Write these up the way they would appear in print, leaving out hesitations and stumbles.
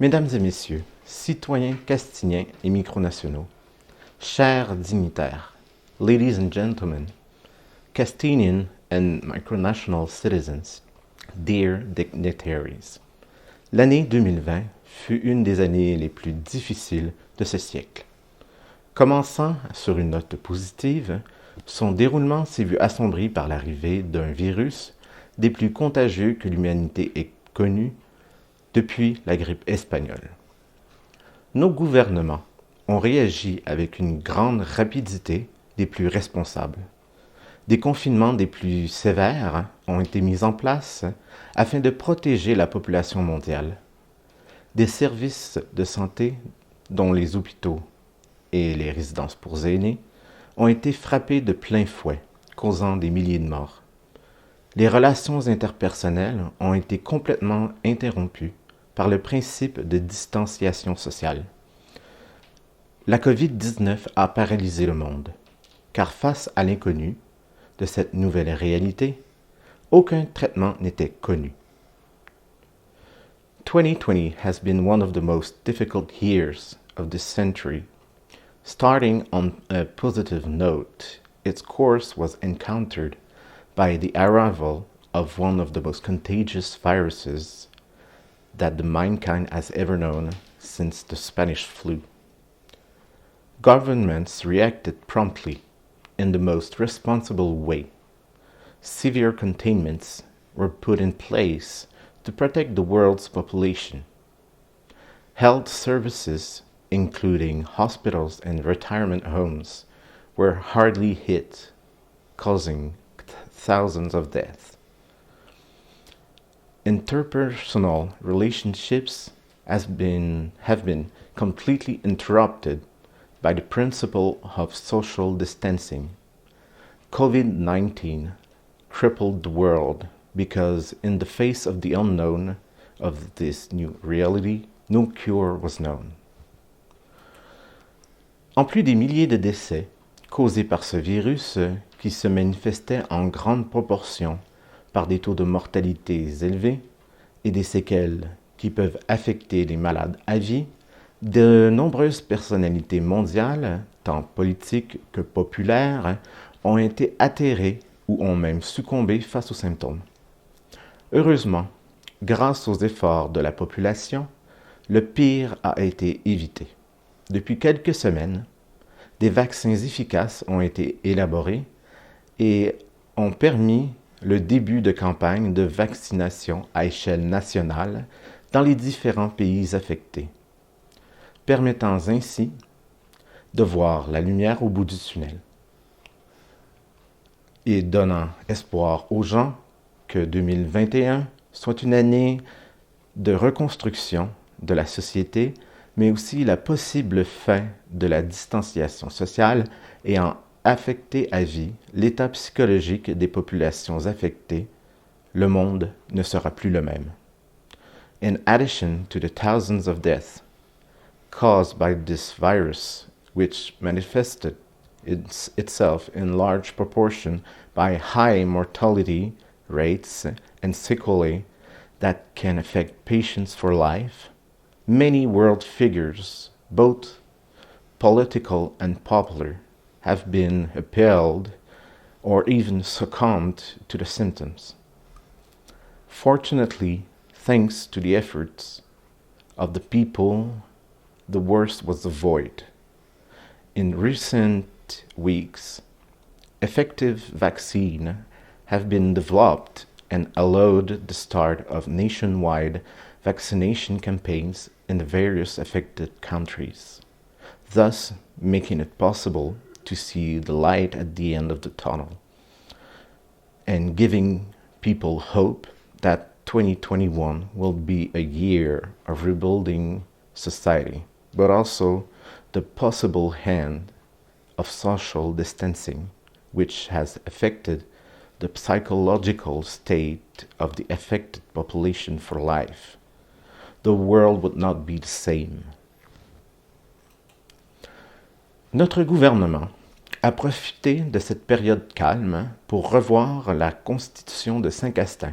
Mesdames et messieurs, citoyens castiliens et micronationaux, chers dignitaires, ladies and gentlemen, Castilian and micronational citizens, dear dignitaries, l'année 2020 fut une des années les plus difficiles de ce siècle. Commençant sur une note positive, son déroulement s'est vu assombri par l'arrivée d'un virus des plus contagieux que l'humanité ait connu depuis la grippe espagnole. Nos gouvernements ont réagi avec une grande rapidité des plus responsables. Des confinements des plus sévères ont été mis en place afin de protéger la population mondiale. Des services de santé, dont les hôpitaux et les résidences pour aînés, ont été frappés de plein fouet, causant des milliers de morts. Les relations interpersonnelles ont été complètement interrompues par le principe de distanciation sociale. La COVID-19 a paralysé le monde, car face à l'inconnu de cette nouvelle réalité, aucun traitement n'était connu. 2020 has been one of the most difficult years of this century. Starting on a positive note, its course was encountered by the arrival of one of the most contagious viruses that the mankind has ever known since the Spanish flu. Governments reacted promptly in the most responsible way. Severe containments were put in place to protect the world's population. Health services, including hospitals and retirement homes, were hardly hit, causing thousands of deaths. Interpersonal relationships have been completely interrupted by the principle of social distancing. COVID-19 crippled the world because in the face of the unknown of this new reality, no cure was known. En plus des milliers de décès causés par ce virus qui se manifestait en grande proportion par des taux de mortalité élevés et des séquelles qui peuvent affecter les malades à vie, de nombreuses personnalités mondiales, tant politiques que populaires, ont été atterrées ou ont même succombé face aux symptômes. Heureusement, grâce aux efforts de la population, le pire a été évité. Depuis quelques semaines, des vaccins efficaces ont été élaborés et ont permis le début de campagnes de vaccination à échelle nationale dans les différents pays affectés, permettant ainsi de voir la lumière au bout du tunnel et donnant espoir aux gens que 2021 soit une année de reconstruction de la société, mais aussi la possible fin de la distanciation sociale ayant affecté à vie l'état psychologique des populations affectées. Le monde ne sera plus le même. In addition to the thousands of deaths caused by this virus, which manifested itself in large proportion by high mortality rates and sequelae that can affect patients for life, many world figures, both political and popular, have been appalled or even succumbed to the symptoms. Fortunately, thanks to the efforts of the people, the worst was avoided. In recent weeks, effective vaccines have been developed and allowed the start of nationwide vaccination campaigns in the various affected countries, thus making it possible to see the light at the end of the tunnel and giving people hope that 2021 will be a year of rebuilding society, but also the possible end of social distancing, which has affected the psychological state of the affected population for life. The world would not be the same. Notre gouvernement a profité de cette période calme pour revoir la Constitution de Saint-Castin.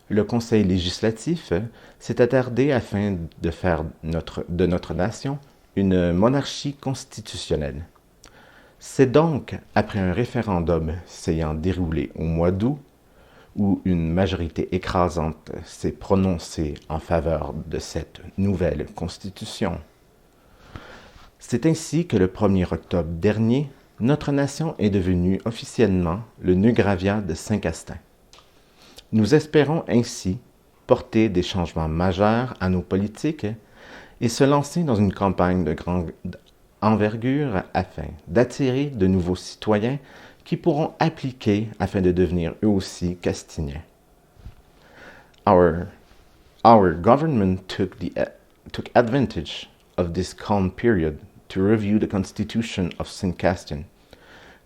le Conseil législatif s'est attardé afin de faire de notre nation une monarchie constitutionnelle. C'est donc après un référendum s'ayant déroulé au mois d'août, où une majorité écrasante s'est prononcée en faveur de cette nouvelle constitution. C'est ainsi que le 1er octobre dernier, notre nation est devenue officiellement le nœud gravia de Saint-Castin. Nous espérons ainsi porter des changements majeurs à nos politiques et se lancer dans une campagne de grande envergure afin d'attirer de nouveaux citoyens qui pourront appliquer afin de devenir eux aussi castiniens. Our government took advantage of this calm period to review the Constitution of St. Castin.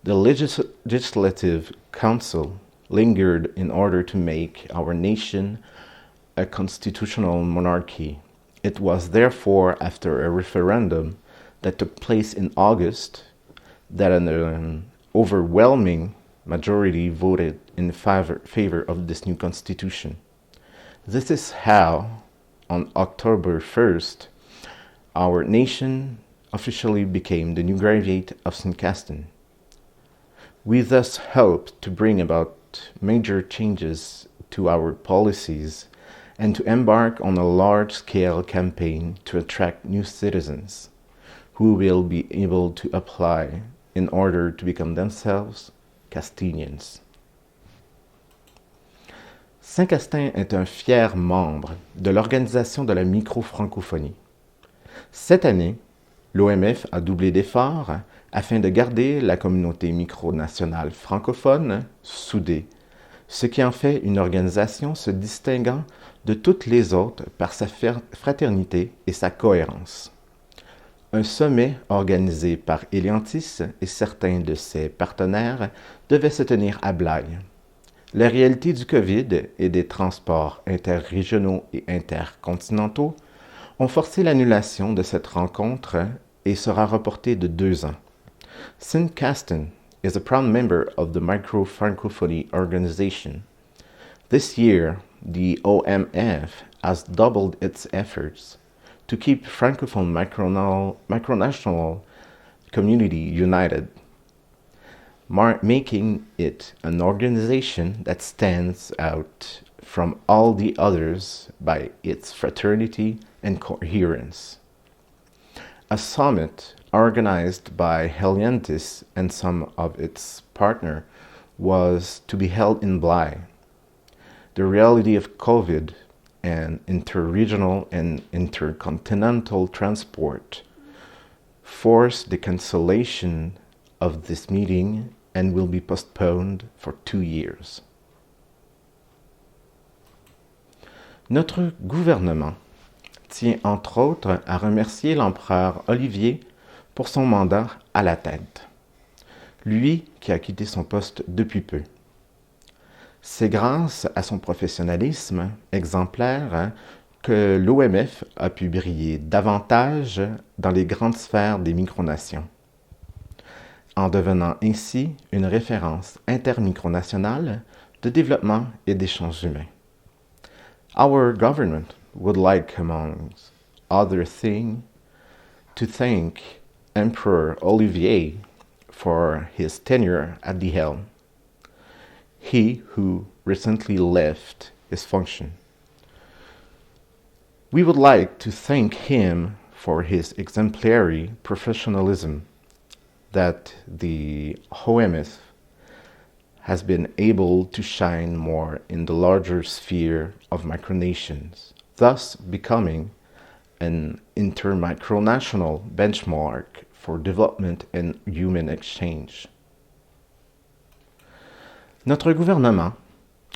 The Legislative Council lingered in order to make our nation a constitutional monarchy. It was therefore after a referendum that took place in August that an overwhelming majority voted in favor of this new constitution. This is how, on October 1st, our nation officially became the new graviate of St. Castin. We thus hope to bring about major changes to our policies and to embark on a large-scale campaign to attract new citizens who will be able to apply in order to become themselves Castilians. Saint-Castin est un fier membre de l'Organisation de la micro-francophonie. Cette année, l'OMF a doublé d'efforts afin de garder la communauté micronationale francophone soudée, ce qui en fait une organisation se distinguant de toutes les autres par sa fraternité et sa cohérence. Un sommet organisé par Eliantis et certains de ses partenaires devait se tenir à Blaye. La réalité du COVID et des transports interrégionaux et intercontinentaux ont forcé l'annulation de cette rencontre et sera reportée de 2 ans. St. Castin is a proud member of the Micro-Francophonie Organization. This year, the OMF has doubled its efforts to keep Francophone micronational community united, making it an organization that stands out from all the others by its fraternity and coherence. A summit organized by Heliantis and some of its partners was to be held in Blaye. The reality of COVID and interregional and intercontinental transport forced the cancellation of this meeting and will be postponed for 2 years. Notre gouvernement tient entre autres à remercier l'empereur Olivier pour son mandat à la tête, lui qui a quitté son poste depuis peu. C'est grâce à son professionnalisme exemplaire que l'OMF a pu briller davantage dans les grandes sphères des micronations, en devenant ainsi une référence intermicronationale de développement et d'échanges humains. Our government would like, among other things, to thank Emperor Olivier for his tenure at the helm. He who recently left his function. We would like to thank him for his exemplary professionalism that the OMF has been able to shine more in the larger sphere of micronations, thus becoming an intermicronational benchmark for development and human exchange. Notre gouvernement,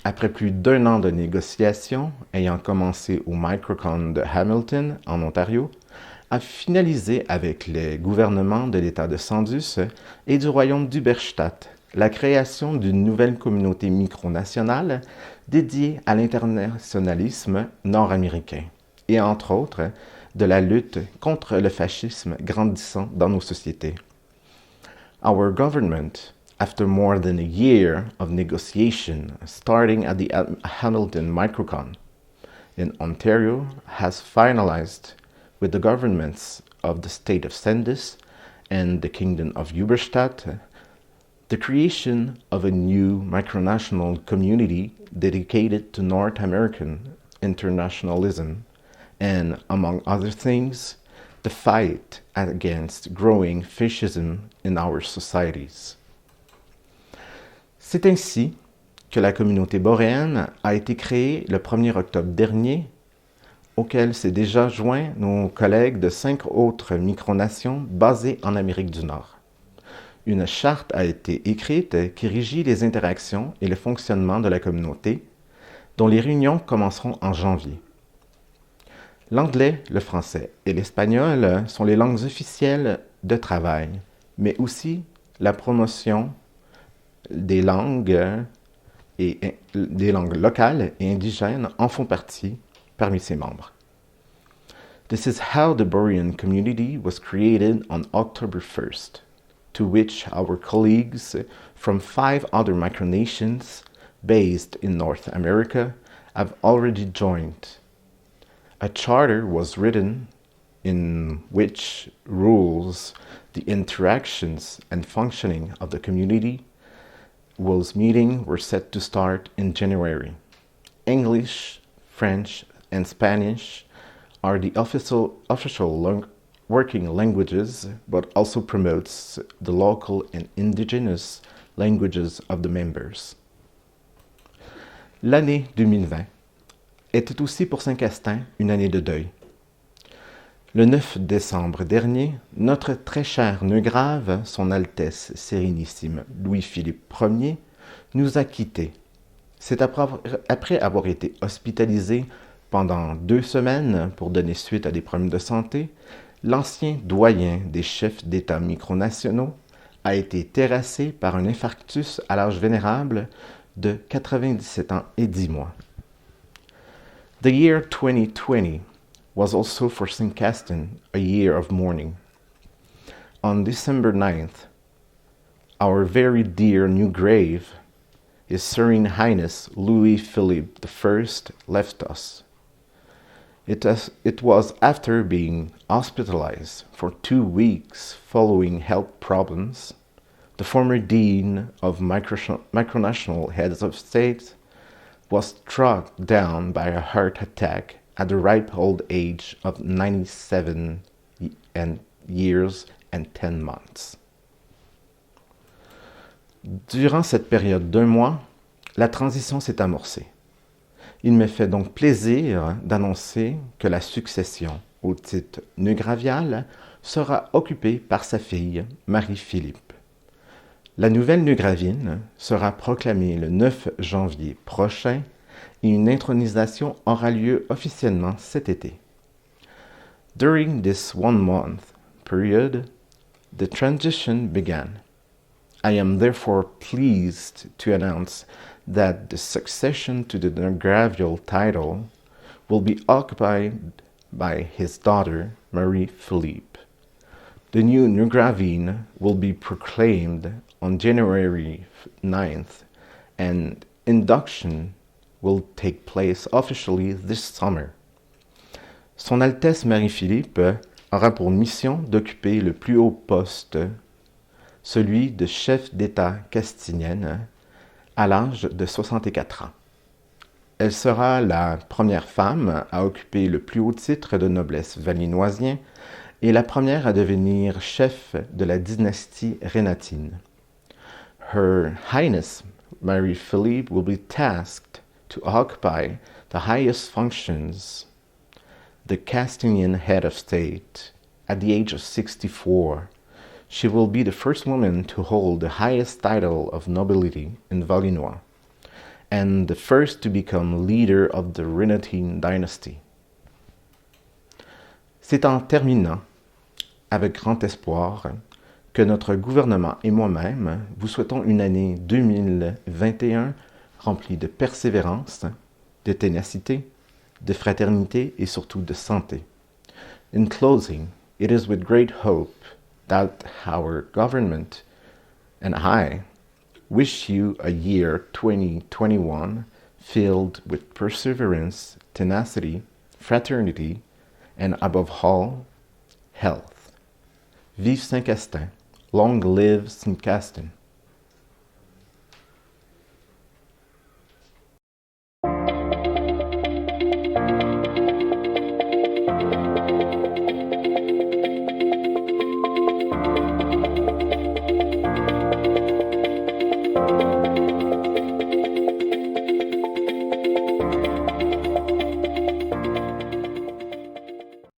après plus d'1 an de négociations ayant commencé au Microcon de Hamilton, en Ontario, a finalisé avec les gouvernements de l'État de Sandus et du royaume d'Uberstadt la création d'une nouvelle communauté micronationale dédiée à l'internationalisme nord-américain et entre autres de la lutte contre le fascisme grandissant dans nos sociétés. Our government after more than a year of negotiation starting at the Hamilton Microcon in Ontario, has finalized with the governments of the state of Sandus and the Kingdom of Uberstadt the creation of a new micronational community dedicated to North American internationalism and, among other things, the fight against growing fascism in our societies. C'est ainsi que la communauté boréenne a été créée le 1er octobre dernier, auquel s'est déjà joint nos collègues de 5 autres micronations basées en Amérique du Nord. Une charte a été écrite qui régit les interactions et le fonctionnement de la communauté, dont les réunions commenceront en janvier. L'anglais, le français et l'espagnol sont les langues officielles de travail, mais aussi la promotion des langues locales et indigènes en font partie parmi ses membres. This is how the Borean community was created on October 1st, to which our colleagues from 5 other micronations based in North America have already joined. A charter was written in which rules the interactions and functioning of the community. Those meetings were set to start in January. English, French, and Spanish are the official working languages, but also promotes the local and indigenous languages of the members. L'année 2020 était aussi pour Saint-Castin une année de deuil. Le 9 décembre dernier, notre très cher nœud grave, Son Altesse Sérénissime Louis-Philippe Ier, nous a quittés. C'est après avoir été hospitalisé pendant 2 semaines pour donner suite à des problèmes de santé, l'ancien doyen des chefs d'État micronationaux a été terrassé par un infarctus à l'âge vénérable de 97 ans et 10 mois. The year 2020 was also for St. Castin a year of mourning. On December 9th, our very dear new grave, His Serene Highness Louis-Philippe I left us. It was after being hospitalized for 2 weeks following health problems. The former Dean of Micronational Heads of State was struck down by a heart attack at the ripe old age of 97 years and 10 months. Durant cette période d'1 mois, la transition s'est amorcée. Il me fait donc plaisir d'annoncer que la succession au titre neugravial sera occupée par sa fille, Marie-Philippe. La nouvelle neugravine sera proclamée le 9 janvier prochain et une intronisation aura lieu officiellement cet été. During this 1-month period, the transition began. I am therefore pleased to announce that the succession to the neugravial title will be occupied by his daughter, Marie-Philippe. The new neugravine will be proclaimed on January 9th, and induction will take place officially this summer. Son Altesse Marie-Philippe aura pour mission d'occuper le plus haut poste, celui de chef d'État castilienne, à l'âge de 64 ans. Elle sera la première femme à occuper le plus haut titre de noblesse valinoisien et la première à devenir chef de la dynastie rénatine. Her Highness Marie-Philippe will be tasked to occupy the highest functions, the Castilian head of state. At the age of 64, she will be the first woman to hold the highest title of nobility in Valinois, and the first to become leader of the Renatine dynasty. C'est en terminant, avec grand espoir, que notre gouvernement et moi-même vous souhaitons une année 2021 remplie de persévérance, de ténacité, de fraternité et surtout de santé. In closing, it is with great hope that our government and I wish you a year 2021 filled with perseverance, tenacity, fraternity, and above all, health. Vive Saint-Castin. Long live Saint-Castin.